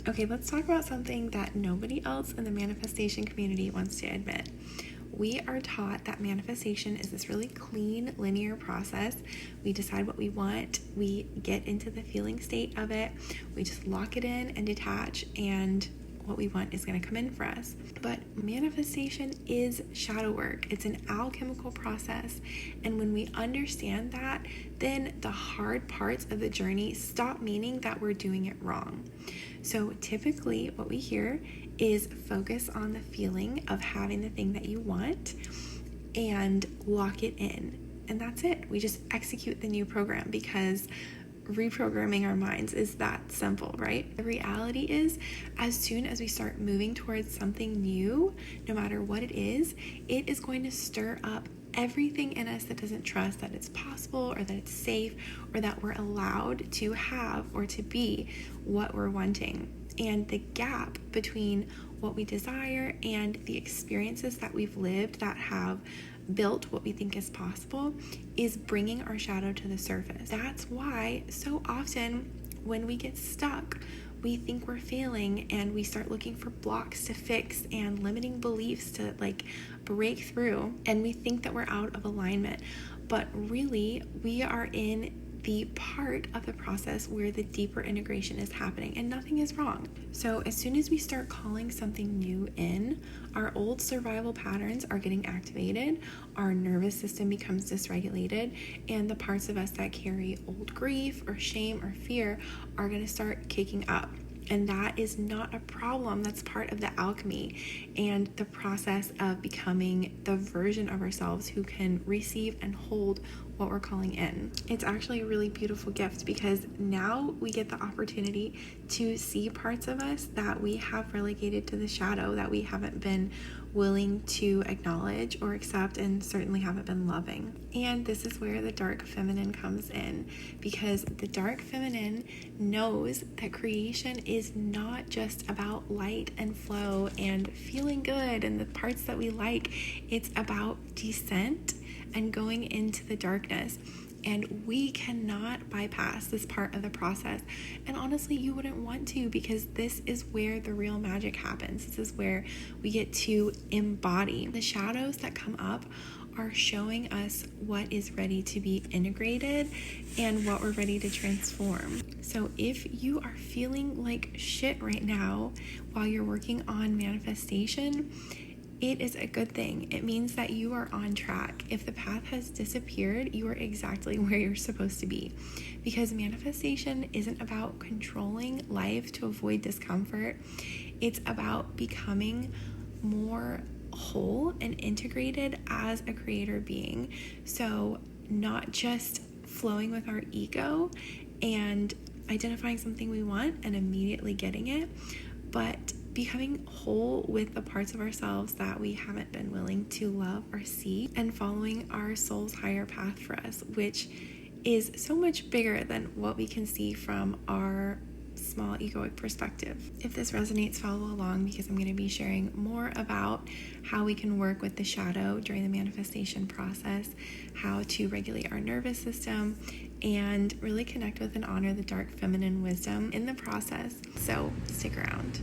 Okay, let's talk about something that nobody else in the manifestation community wants to admit. We are taught that manifestation is this really clean, linear process. We decide what we want, we get into the feeling state of it, we just lock it in and detach, and what we want is going to come in for us. But manifestation is shadow work. It's an alchemical process. And when we understand that, then the hard parts of the journey stop meaning that we're doing it wrong. So typically what we hear is focus on the feeling of having the thing that you want and lock it in. And that's it. We just execute the new program because reprogramming our minds is that simple, right? The reality is, as soon as we start moving towards something new, no matter what it is going to stir up everything in us that doesn't trust that it's possible or that it's safe or that we're allowed to have or to be what we're wanting. And the gap between what we desire and the experiences that we've lived that have built what we think is possible is bringing our shadow to the surface. That's why so often when we get stuck, we think we're failing and we start looking for blocks to fix and limiting beliefs to break through, and we think that we're out of alignment. But really, we are in the part of the process where the deeper integration is happening and nothing is wrong. So as soon as we start calling something new in, our old survival patterns are getting activated, our nervous system becomes dysregulated, and the parts of us that carry old grief or shame or fear are going to start kicking up. And that is not a problem. That's part of the alchemy and the process of becoming the version of ourselves who can receive and hold what we're calling in. It's actually a really beautiful gift because now we get the opportunity to see parts of us that we have relegated to the shadow, that we haven't been willing to acknowledge or accept, and certainly haven't been loving. And this is where the dark feminine comes in, because the dark feminine knows that creation is not just about light and flow and feeling good and the parts that we like. It's about descent and going into the darkness. And we cannot bypass this part of the process. And honestly, you wouldn't want to, because this is where the real magic happens. This is where we get to embody. The shadows that come up are showing us what is ready to be integrated and what we're ready to transform. So if you are feeling like shit right now while you're working on manifestation, it is a good thing. It means that you are on track. If the path has disappeared, you are exactly where you're supposed to be. Because manifestation isn't about controlling life to avoid discomfort. It's about becoming more whole and integrated as a creator being. So not just flowing with our ego and identifying something we want and immediately getting it, but becoming whole with the parts of ourselves that we haven't been willing to love or see, and following our soul's higher path for us, which is so much bigger than what we can see from our small egoic perspective. If this resonates, follow along, because I'm going to be sharing more about how we can work with the shadow during the manifestation process, how to regulate our nervous system, and really connect with and honor the dark feminine wisdom in the process. So stick around.